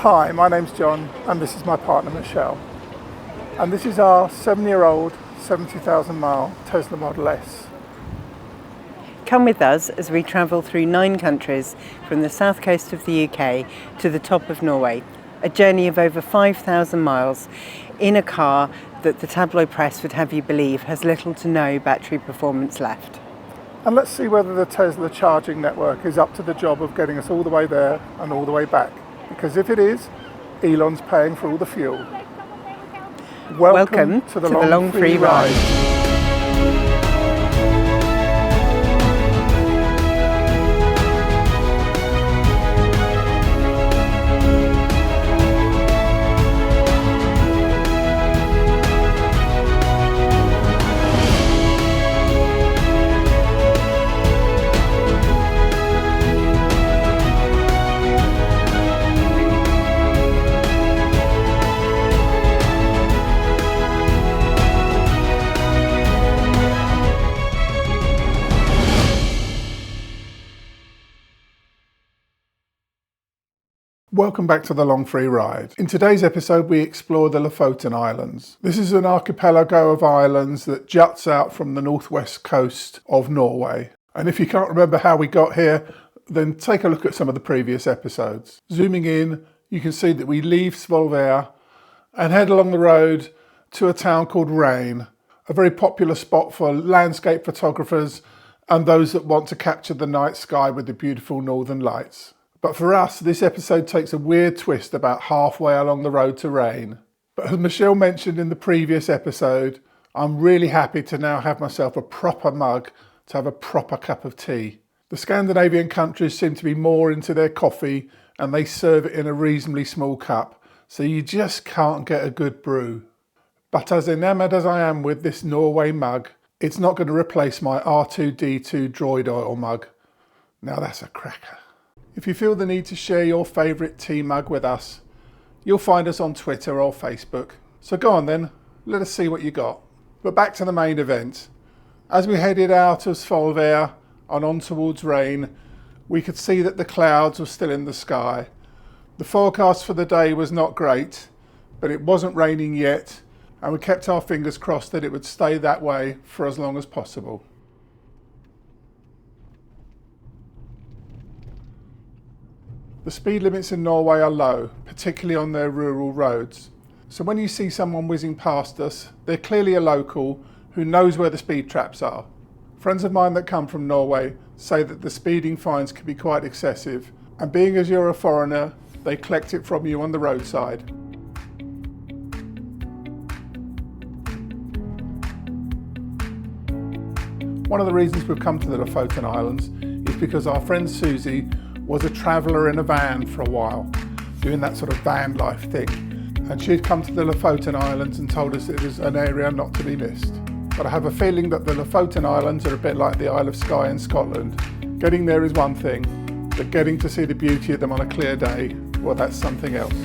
Hi, my name's John and this is my partner Michelle. And this is our 7-year-old 70,000 mile Tesla Model S. Come with us as we travel through 9 countries from the south coast of the UK to the top of Norway. A journey of over 5,000 miles in a car that the tabloid press would have you believe has little to no battery performance left. And let's see whether the Tesla charging network is up to the job of getting us all the way there and all the way back. Because if it is, Elon's paying for all the fuel. Welcome to the long free ride. Welcome back to the Long Free Ride. In today's episode we explore the Lofoten Islands. This is an archipelago of islands that juts out from the northwest coast of Norway. And if you can't remember how we got here, then take a look at some of the previous episodes. Zooming in, you can see that we leave Svolvær and head along the road to a town called Reine, a very popular spot for landscape photographers and those that want to capture the night sky with the beautiful northern lights. But for us, this episode takes a weird twist about halfway along the road to Reine. But as Michelle mentioned in the previous episode, I'm really happy to now have myself a proper mug to have a proper cup of tea. The Scandinavian countries seem to be more into their coffee and they serve it in a reasonably small cup, so you just can't get a good brew. But as enamoured as I am with this Norway mug, it's not going to replace my R2-D2 droid oil mug. Now that's a cracker. If you feel the need to share your favourite tea mug with us, you'll find us on Twitter or Facebook. So go on then, let us see what you got. But back to the main event. As we headed out of Svolvær and on towards Reine, we could see that the clouds were still in the sky. The forecast for the day was not great, but it wasn't raining yet, and we kept our fingers crossed that it would stay that way for as long as possible. The speed limits in Norway are low, particularly on their rural roads. So when you see someone whizzing past us, they're clearly a local who knows where the speed traps are. Friends of mine that come from Norway say that the speeding fines can be quite excessive, and being as you're a foreigner, they collect it from you on the roadside. One of the reasons we've come to the Lofoten Islands is because our friend Susie was a traveller in a van for a while, doing that sort of van life thing. And she'd come to the Lofoten Islands and told us it was an area not to be missed. But I have a feeling that the Lofoten Islands are a bit like the Isle of Skye in Scotland. Getting there is one thing, but getting to see the beauty of them on a clear day, well, that's something else.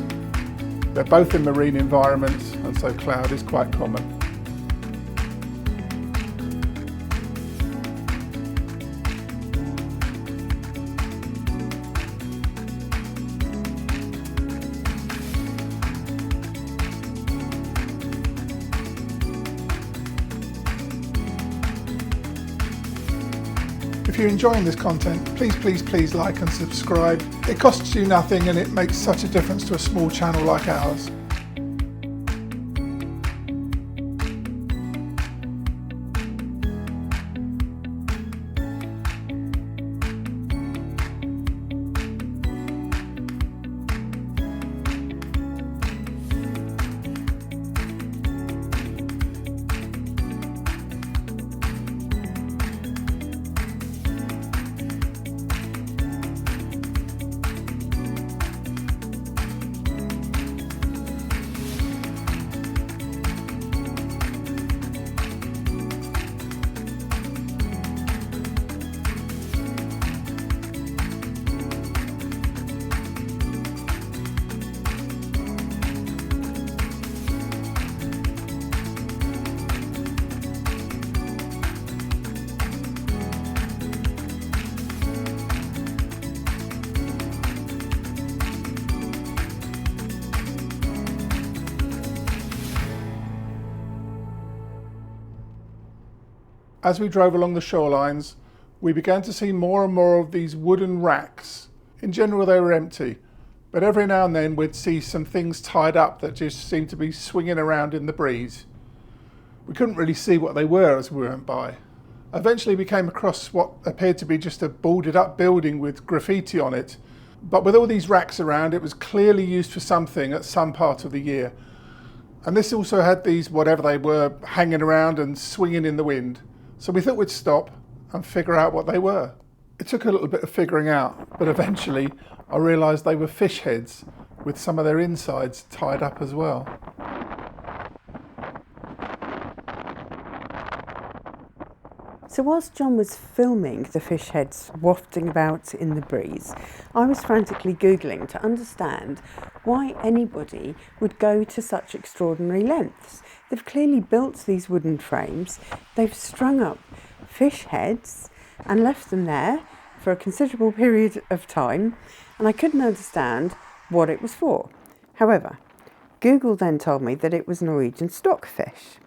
They're both in marine environments, and so cloud is quite common. If you're enjoying this content, please like and subscribe. It costs you nothing and it makes such a difference to a small channel like ours. As we drove along the shorelines, we began to see more and more of these wooden racks. In general, they were empty, but every now and then we'd see some things tied up that just seemed to be swinging around in the breeze. We couldn't really see what they were as we went by. Eventually we came across what appeared to be just a boarded up building with graffiti on it, but with all these racks around, it was clearly used for something at some part of the year. And this also had these, whatever they were, hanging around and swinging in the wind. So we thought we'd stop and figure out what they were. It took a little bit of figuring out, but eventually I realised they were fish heads with some of their insides tied up as well. So whilst John was filming the fish heads wafting about in the breeze, I was frantically Googling to understand why anybody would go to such extraordinary lengths. They've clearly built these wooden frames, they've strung up fish heads and left them there for a considerable period of time, and I couldn't understand what it was for. However, Google then told me that it was Norwegian stockfish.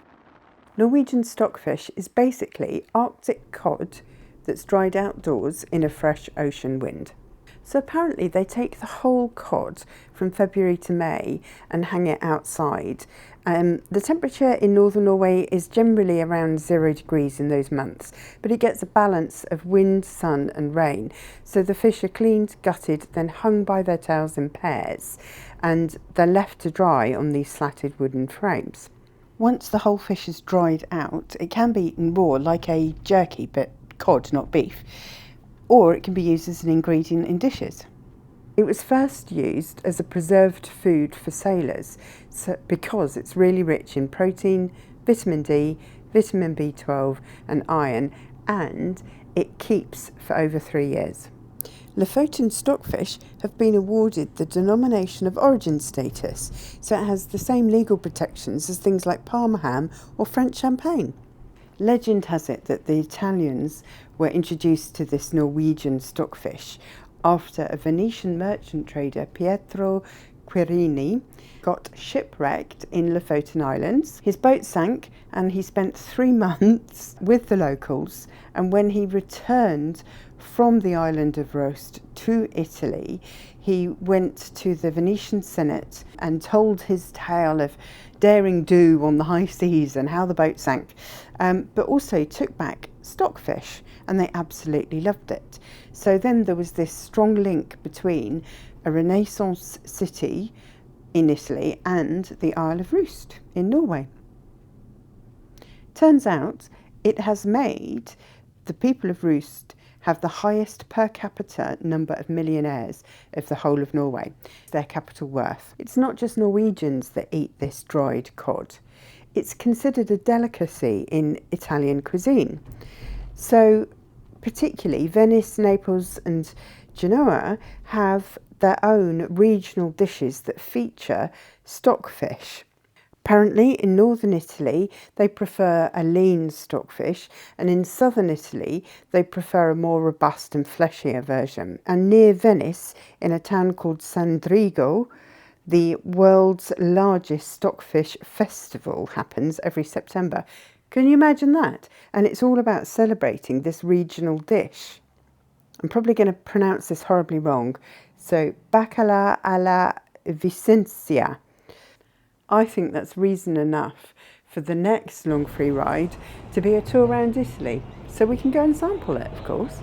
Norwegian stockfish is basically Arctic cod that's dried outdoors in a fresh ocean wind. So apparently they take the whole cod from February to May and hang it outside. The temperature in northern Norway is generally around 0 degrees in those months, but it gets a balance of wind, sun and rain. So the fish are cleaned, gutted, then hung by their tails in pairs, and they're left to dry on these slatted wooden frames. Once the whole fish is dried out, it can be eaten raw like a jerky, but cod, not beef. Or it can be used as an ingredient in dishes. It was first used as a preserved food for sailors because it's really rich in protein, vitamin D, vitamin B12 and iron, and it keeps for over 3 years. Lofoten stockfish have been awarded the denomination of origin status, so it has the same legal protections as things like Parma ham or French champagne. Legend has it that the Italians were introduced to this Norwegian stockfish after a Venetian merchant trader, Pietro Querini, got shipwrecked in Lofoten Islands. His boat sank and he spent 3 months with the locals, and when he returned from the island of Rost to Italy, he went to the Venetian Senate and told his tale of daring do on the high seas and how the boat sank, but also took back stockfish, and they absolutely loved it. So then there was this strong link between a Renaissance city in Italy and the Isle of Rost in Norway. Turns out it has made the people of Rost have the highest per capita number of millionaires of the whole of Norway, their capital worth. It's not just Norwegians that eat this dried cod. It's considered a delicacy in Italian cuisine. So particularly Venice, Naples and Genoa have their own regional dishes that feature stockfish. Apparently in northern Italy they prefer a lean stockfish, and in southern Italy they prefer a more robust and fleshier version. And near Venice, in a town called Sandrigo, the world's largest stockfish festival happens every September. Can you imagine that? And it's all about celebrating this regional dish. I'm probably going to pronounce this horribly wrong. So, bacala alla Vicentia. I think that's reason enough for the next long free ride to be a tour around Italy. So we can go and sample it, of course.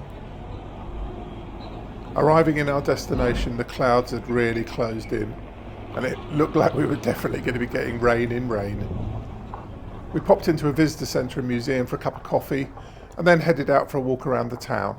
Arriving in our destination, the clouds had really closed in, and it looked like we were definitely going to be getting rain in Reine. We popped into a visitor centre and museum for a cup of coffee, and then headed out for a walk around the town.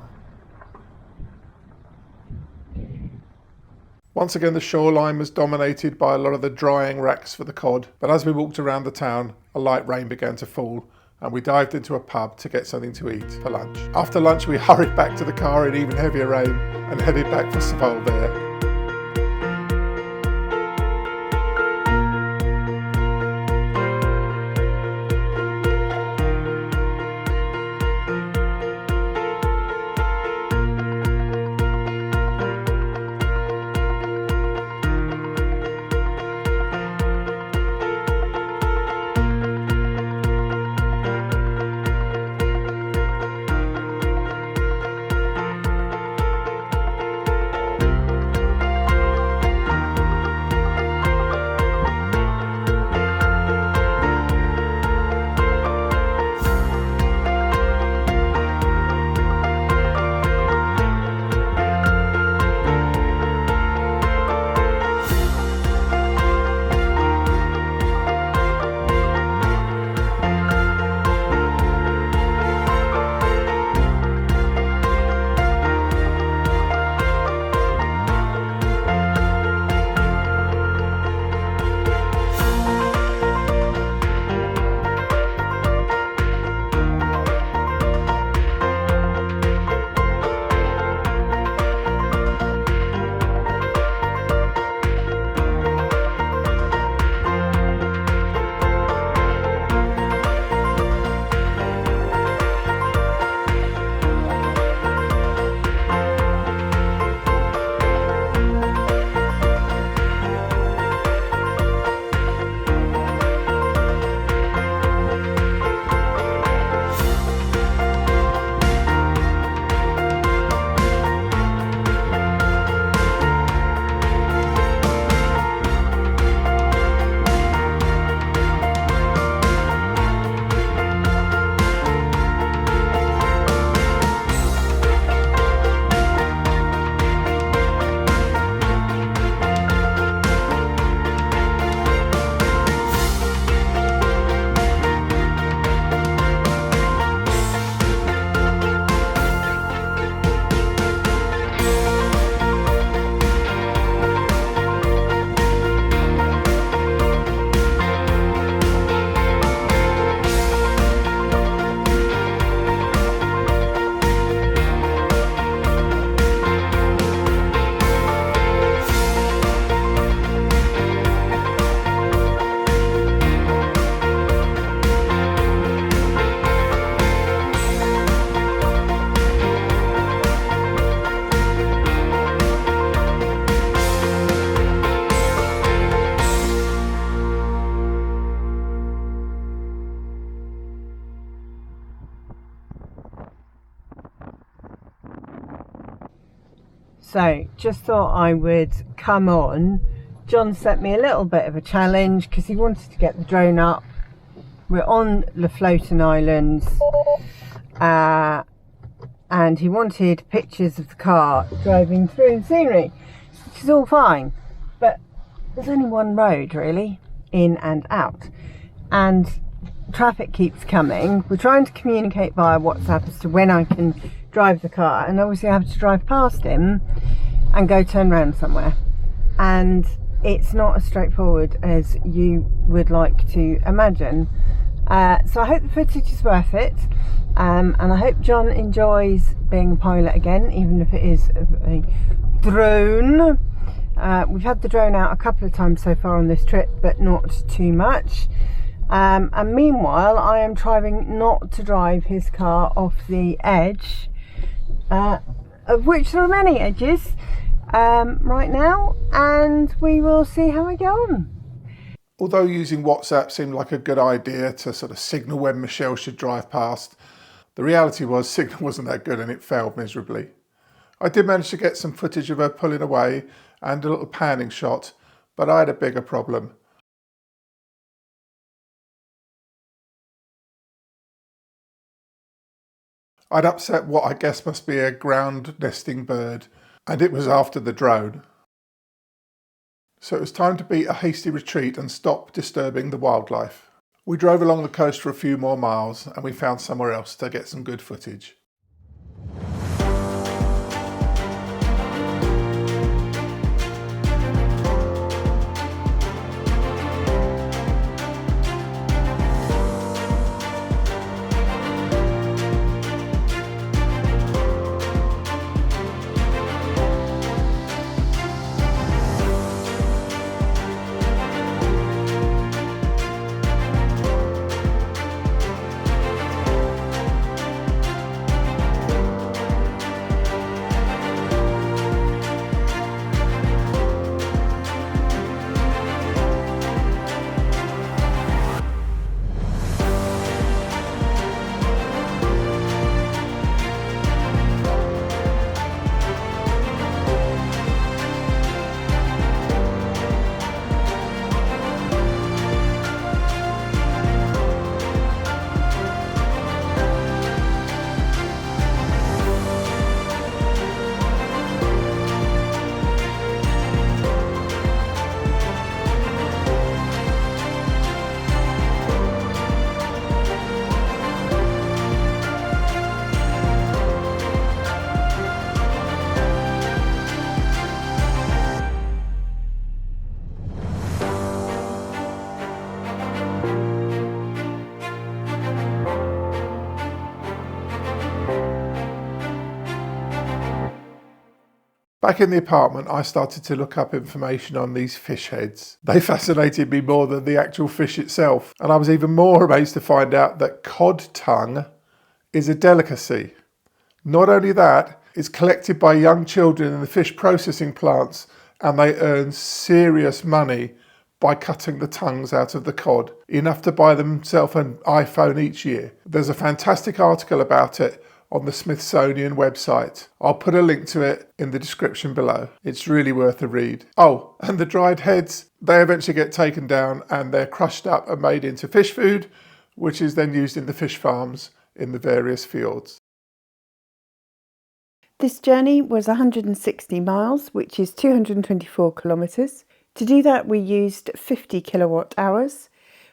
Once again, the shoreline was dominated by a lot of the drying racks for the cod, but as we walked around the town, a light rain began to fall, and we dived into a pub to get something to eat for lunch. After lunch, we hurried back to the car in even heavier rain and headed back for Svalbard. So just thought I would come on. John set me a little bit of a challenge because he wanted to get the drone up. We're on Lofoten Islands, and he wanted pictures of the car driving through the scenery, which is all fine, but there's only one road really, in and out, and traffic keeps coming. We're trying to communicate via WhatsApp as to when I can drive the car, and obviously I have to drive past him and go turn around somewhere, and it's not as straightforward as you would like to imagine. So I hope the footage is worth it, and I hope John enjoys being a pilot again, even if it is a drone. We've had the drone out a couple of times so far on this trip, but not too much. And meanwhile, I am trying not to drive his car off the edge, of which there are many edges right now, and we will see how we go on. Although using WhatsApp seemed like a good idea to sort of signal when Michelle should drive past, the reality was signal wasn't that good and it failed miserably. I did manage to get some footage of her pulling away and a little panning shot, but I had a bigger problem. I'd upset what I guess must be a ground nesting bird, and it was after the drone. So it was time to beat a hasty retreat and stop disturbing the wildlife. We drove along the coast for a few more miles and we found somewhere else to get some good footage. Back in the apartment, I started to look up information on these fish heads. They fascinated me more than the actual fish itself, and I was even more amazed to find out that cod tongue is a delicacy. Not only that, it's collected by young children in the fish processing plants, and they earn serious money by cutting the tongues out of the cod, enough to buy themselves an iPhone each year. There's a fantastic article about it on the Smithsonian website. I'll put a link to it in the description below. It's really worth a read. Oh, and the dried heads, they eventually get taken down and they're crushed up and made into fish food, which is then used in the fish farms in the various fjords. This journey was 160 miles, which is 224 kilometres. To do that, we used 50 kilowatt hours.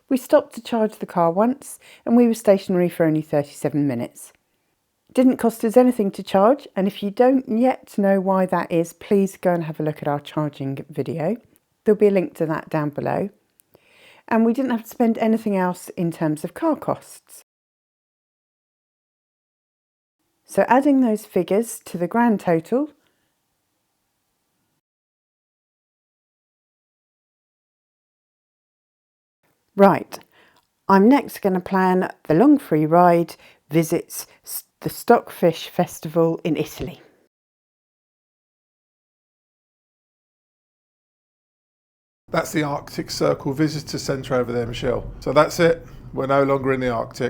We stopped to charge the car once, and we were stationary for only 37 minutes. Didn't cost us anything to charge, and if you don't yet know why that is, please go and have a look at our charging video. There'll be a link to that down below. And we didn't have to spend anything else in terms of car costs. So adding those figures to the grand total, right, I'm next going to plan the long free ride visits the Stockfish Festival in Italy. That's the Arctic Circle Visitor Centre over there, Michelle. So that's it. We're no longer in the Arctic.